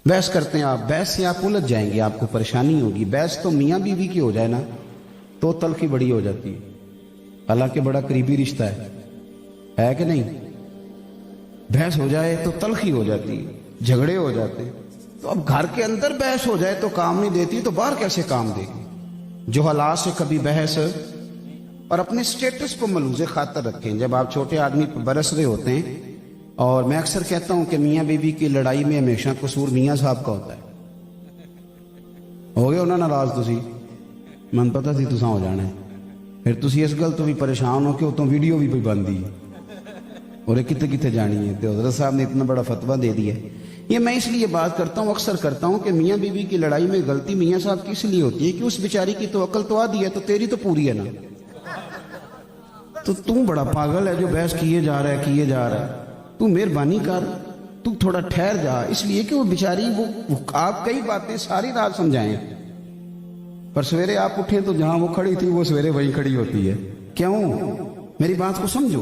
बहस करते हैं आप, बहस से आप उलझ जाएंगे, आपको परेशानी होगी। बहस तो मियाँ बीवी की हो जाए ना तो तलखी बड़ी हो जाती है, हालांकि बड़ा करीबी रिश्ता है कि नहीं। बहस हो जाए तो तलखी हो जाती है, झगड़े हो जाते हैं। तो अब घर के अंदर बहस हो जाए तो काम नहीं देती, तो बाहर कैसे काम देगी। जो हालात से कभी बहस, और अपने स्टेटस को मलूज़े खातर रखें। जब आप छोटे आदमी पर बरस रहे होते हैं, और मैं अक्सर कहता हूं कि मियाँ बीवी की लड़ाई में हमेशा कसूर मियाँ साहब का होता है। हो गए ना नाराज तुसी, मन पता सी तुसा हो जाना है, फिर तुसी इस गल तो भी परेशान हो कि उतों वीडियो भी कोई बनती है और कितने कितने जानी है। तो हज़रत साहब ने इतना बड़ा फतवा दे दिया। ये मैं इसलिए बात करता हूँ, अक्सर करता हूँ कि मियाँ बीवी की लड़ाई में गलती मियाँ साहब की इसलिए होती है कि उस बेचारी की तो अकल तो आधी है, तो तेरी तो पूरी है ना। तो तू बड़ा पागल है जो बहस किए जा रहा है। तू मेहरबानी कर, तू थोड़ा ठहर जा, इसलिए कि वो बेचारी वो आप कई बातें सारी रात समझाएं, पर सवेरे आप उठे तो जहां वो खड़ी थी वो सवेरे वहीं खड़ी होती है। क्यों? मेरी बात को समझो।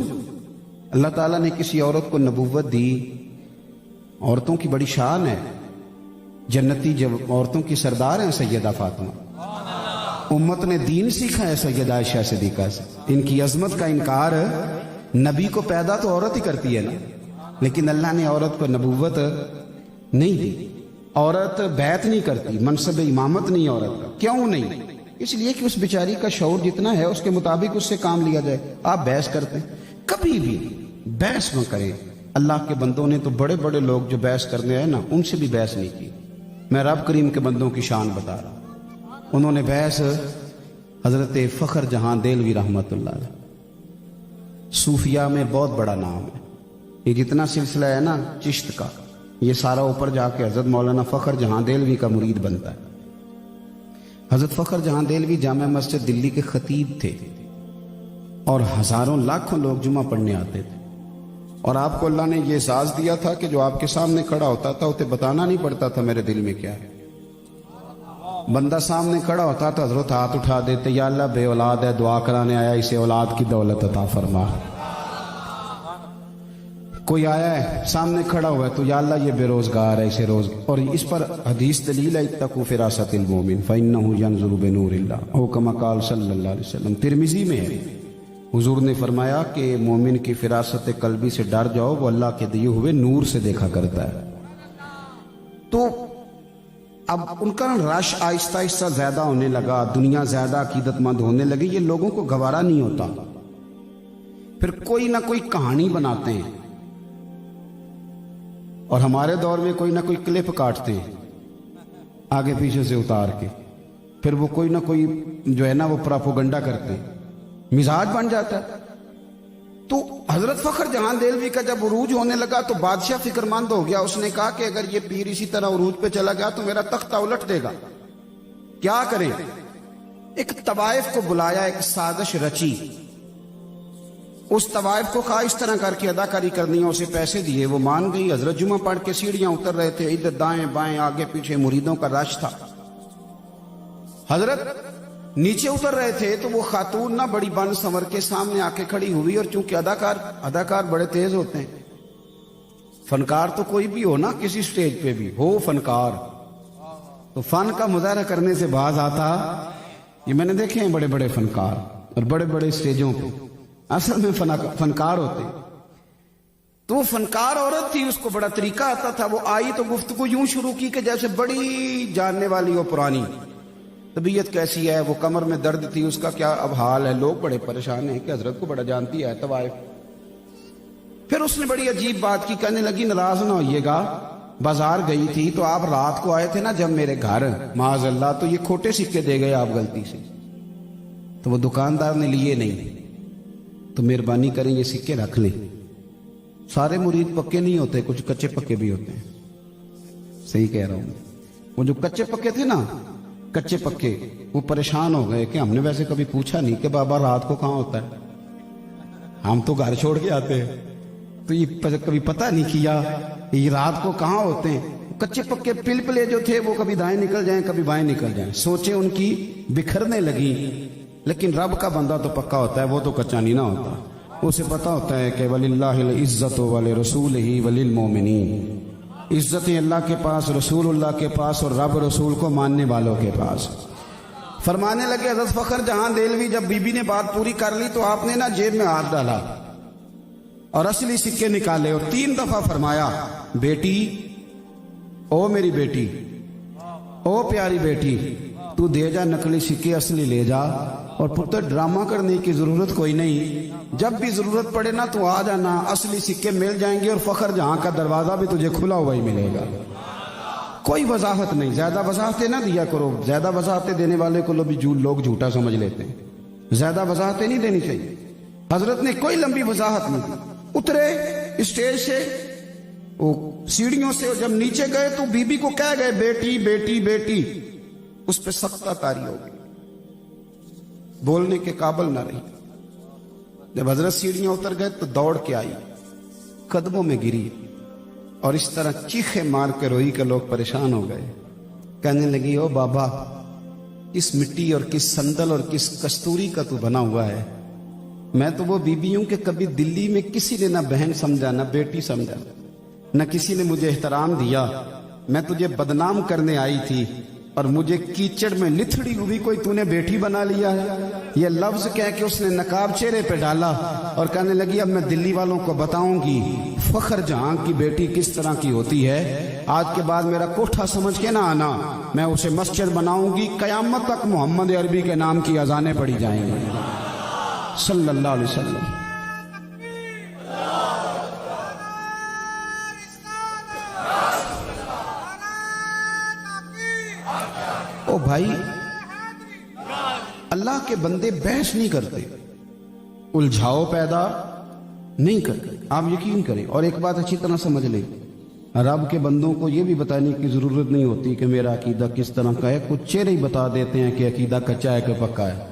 अल्लाह ताला ने किसी औरत को नबूवत दी, औरतों की बड़ी शान है, जन्नती जब औरतों की सरदार हैं सैयदा फातिमा। उम्मत ने दीन सीखा है सैयदा आयशा सिद्दीका से। इनकी अजमत का इनकार नबी को पैदा तो औरत ही करती है ना, लेकिन अल्लाह ने औरत को नबूवत नहीं दी। औरत बैत नहीं करती, मनसब इमामत नहीं औरत का। क्यों नहीं? इसलिए कि उस बेचारी का शऊर जितना है उसके मुताबिक उससे काम लिया जाए। आप बहस करते हैं, कभी भी बहस न करें। अल्लाह के बंदों ने तो बड़े बड़े लोग जो बहस करने आए ना, उनसे भी बहस नहीं की। मैं रब करीम के बंदों की शान बता रहा। उन्होंने बहस हजरत फखर जहां देलवी रहमतुल्लाह अलैह, सूफिया में बहुत बड़ा नाम है। ये जितना सिलसिला है ना चिश्त का, ये सारा ऊपर जाके हजरत मौलाना फखर जहां देलवी का मुरीद बनता है। हजरत फखर जहां देलवी जामा मस्जिद दिल्ली के खतीब थे, और हजारों लाखों लोग जुमा पढ़ने आते थे। और आपको अल्लाह ने ये एहसास दिया था कि जो आपके सामने खड़ा होता था उसे बताना नहीं पड़ता था मेरे दिल में क्या है। बंदा सामने खड़ा होता तो हजरत हाथ उठा देते, या अल्लाह बे औलाद है, दुआ कराने आया, इसे औलाद की दौलत अता फरमा। कोई आया है सामने खड़ा हुआ है तो या अल्लाह ये बेरोजगार है, इसे रोज। और इस पर हदीस दलील है, इत्तकू फिरासतिल मोमिन फइन्नहु यंजुरु बिनूरिल्लाह, ओ कमा क़ाल सल्लल्लाहु अलैहि वसल्लम। तिरमिजी में है, हुजूर ने फरमाया कि मोमिन की फिरासत कल्बी से डर जाओ, वो अल्लाह के दिए हुए नूर से देखा करता है। तो अब उनका रश आहिस्ता आहिस्ता ज्यादा होने लगा, दुनिया ज्यादा अकीदतमंद होने लगी, ये लोगों को गवारा नहीं होता। फिर कोई ना कोई कहानी बनाते हैं, और हमारे दौर में कोई ना कोई क्लिप काटते हैं आगे पीछे से उतार के, फिर वो कोई ना कोई जो है ना वो प्रोपेगेंडा करते हैं, मिजाज बन जाता है। तो हजरत फखर जहां देलवी का जब उरूज होने लगा तो बादशाह फिक्रमंद हो गया। उसने कहा कि अगर ये पीर इसी तरह उरूज पे चला गया तो मेरा तख्ता उलट देगा, क्या करें। एक तवाइफ को बुलाया, एक साजिश रची। उस तवाइफ को कहा इस तरह करके अदाकारी करनी है, उसे पैसे दिए, वो मान गई। हजरत जुमा पढ़ के सीढ़ियां उतर रहे थे, इधर दाएं बाएं आगे पीछे मुरीदों का रश था। हजरत नीचे उतर रहे थे तो वो खातून ना बड़ी बन संवर के सामने आके खड़ी हुई, और चूंकि अदाकार बड़े तेज होते हैं, फनकार तो कोई भी हो ना, किसी स्टेज पे भी हो फनकार, तो फन का मुजाहरा करने से बाज आता। ये मैंने देखे हैं बड़े बड़े फनकार, और बड़े बड़े स्टेजों पे असल में फनकार होते। तो वो फनकार औरत थी, उसको बड़ा तरीका आता था। वो आई तो गुफ्तगू यूं शुरू की कि जैसे बड़ी जानने वाली हो पुरानी। तबीयत कैसी है, वो कमर में दर्द थी, उसका क्या अब हाल है। लोग बड़े परेशान हैं कि हजरत को बड़ा जानती है तवाइफ। फिर उसने बड़ी अजीब बात की, कहने लगी नाराज ना होइएगा, बाजार गई थी तो आप रात को आए थे ना जब मेरे घर, माज़अल्लाह, तो ये खोटे सिक्के दे गए आप गलती से, तो वो दुकानदार ने लिए नहीं, तो मेहरबानी करें ये सिक्के रख लें। सारे मुरीद पक्के नहीं होते, कुछ कच्चे पक्के भी होते हैं। सही कह रहा हूं। वो जो कच्चे पक्के थे ना, कच्चे पक्के, वो परेशान हो गए कि हमने वैसे कभी पूछा नहीं कि बाबा रात को कहां होता है, हम तो घर छोड़ के आते हैं, तो ये कभी पता नहीं किया ये रात को कहां होते हैं। कच्चे पक्के पिलपिले जो थे वो कभी दाएं निकल जाएं कभी बाएं निकल जाएं, सोचे उनकी बिखरने लगी। लेकिन रब का बंदा तो पक्का होता है, वो तो कच्चा नहीं ना होता। उसे पता होता है कि वलिल्लाहिल इज्जतु वलिरसूलिही वलिल मोमिनीन, इज्जतें अल्लाह के पास, रसूलुल्लाह के पास और रब रसूल को मानने वालों के पास। फरमाने लगे हज़रत फ़खर जहां देलवी, जब बीबी ने बात पूरी कर ली तो आपने ना जेब में हाथ डाला और असली सिक्के निकाले और 3 दफा फरमाया, बेटी, ओ मेरी बेटी, ओ प्यारी बेटी, तू दे जा नकली सिक्के, असली ले जा। और पुत्र ड्रामा करने की जरूरत कोई नहीं, जब भी जरूरत पड़े ना तो आ जाना, असली सिक्के मिल जाएंगे और फ़खर जहां का दरवाजा भी तुझे खुला हुआ ही मिलेगा। कोई वजाहत नहीं, ज्यादा वजाहतें ना दिया करो, ज्यादा वजाहतें देने वाले को लोग झूठा समझ लेते हैं। ज्यादा वजाहतें नहीं देनी चाहिए। हजरत ने कोई लंबी वजाहत नहीं दी, उतरे स्टेज से, वो सीढ़ियों से, जब नीचे गए तो बीबी को कह गए, बेटी बेटी बेटी। उस पर सख्ता तारी हो गई, बोलने के काबिल ना रही। जब हजरत सीढ़ियां उतर गए तो दौड़ के आई, कदमों में गिरी और इस तरह चीखे मार के रोई के लोग परेशान हो गए। कहने लगी, ओ बाबा, किस मिट्टी और किस संदल और किस कस्तूरी का तू बना हुआ है। मैं तो वो बीबी हूं कि कभी दिल्ली में किसी ने ना बहन समझा, ना बेटी समझा, न किसी ने मुझे एहतराम दिया। मैं तुझे बदनाम करने आई थी और मुझे कीचड़ में लिथड़ी हुई कोई तूने बेटी बना लिया है। ये लफ्ज कह के उसने नकाब चेहरे पे डाला और कहने लगी, अब मैं दिल्ली वालों को बताऊंगी फ़खर जहां की बेटी किस तरह की होती है। आज के बाद मेरा कोठा समझ के ना आना, मैं उसे मस्जिद बनाऊंगी, कयामत तक मोहम्मद अरबी के नाम की अजानें पड़ी जाएंगी सल्लल्लाहु अलैहि वसल्लम। ओ भाई, अल्लाह के बंदे बहस नहीं करते, उलझाओ पैदा नहीं करते, आप यकीन करें। और एक बात अच्छी तरह समझ लें, रब के बंदों को यह भी बताने की जरूरत नहीं होती कि मेरा अकीदा किस तरह का है। कुछ चेहरे ही बता देते हैं कि अकीदा कच्चा है कि पक्का है,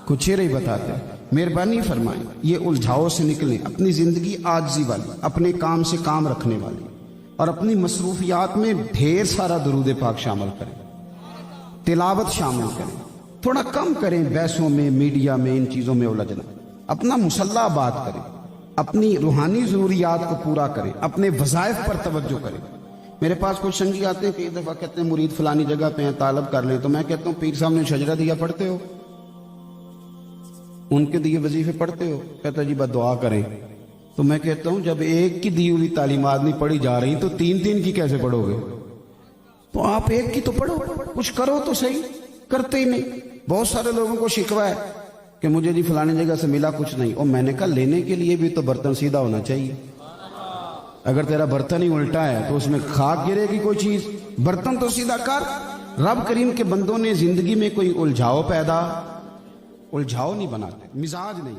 कुछ चेहरे ही बताते हैं। मेहरबानी फरमाएं, ये उलझाओ से निकलें, अपनी जिंदगी आजिज़ी वाली, अपने काम से काम रखने वाली, और अपनी मसरूफियात में ढेर सारा दुरूद पाक शामिल करें, तिलावत शामिल करें, थोड़ा कम करें बहसों में, मीडिया में, इन चीज़ों में उलझना। अपना मुसल्ला बात करें, अपनी रूहानी ज़रूरियात को पूरा करें, अपने वज़ाइफ पर तवज्जो करें। मेरे पास कुछ संगी आते हैं, कई दफ़ा कहते हैं मुरीद फलानी जगह पे हैं, तालब कर लें। तो मैं कहता हूँ, पीर साहब ने शजरा दिया पढ़ते हो, उनके दिए वजीफे पढ़ते हो? कहता जी बस दुआ करें। तो मैं कहता हूँ, जब एक की दी हुई तालीमात नहीं पढ़ी जा रही तो 3-3 की कैसे पढ़ोगे? तो आप एक की तो पढ़ो, कुछ करो तो सही, करते ही नहीं। बहुत सारे लोगों को शिकवा है कि मुझे जी फलानी जगह से मिला कुछ नहीं। और मैंने कहा, लेने के लिए भी तो बर्तन सीधा होना चाहिए। अगर तेरा बर्तन ही उल्टा है तो उसमें खाक गिरेगी कोई चीज। बर्तन तो सीधा कर। रब करीम के बंदों ने जिंदगी में कोई उलझाओ नहीं बनाते, मिजाज नहीं।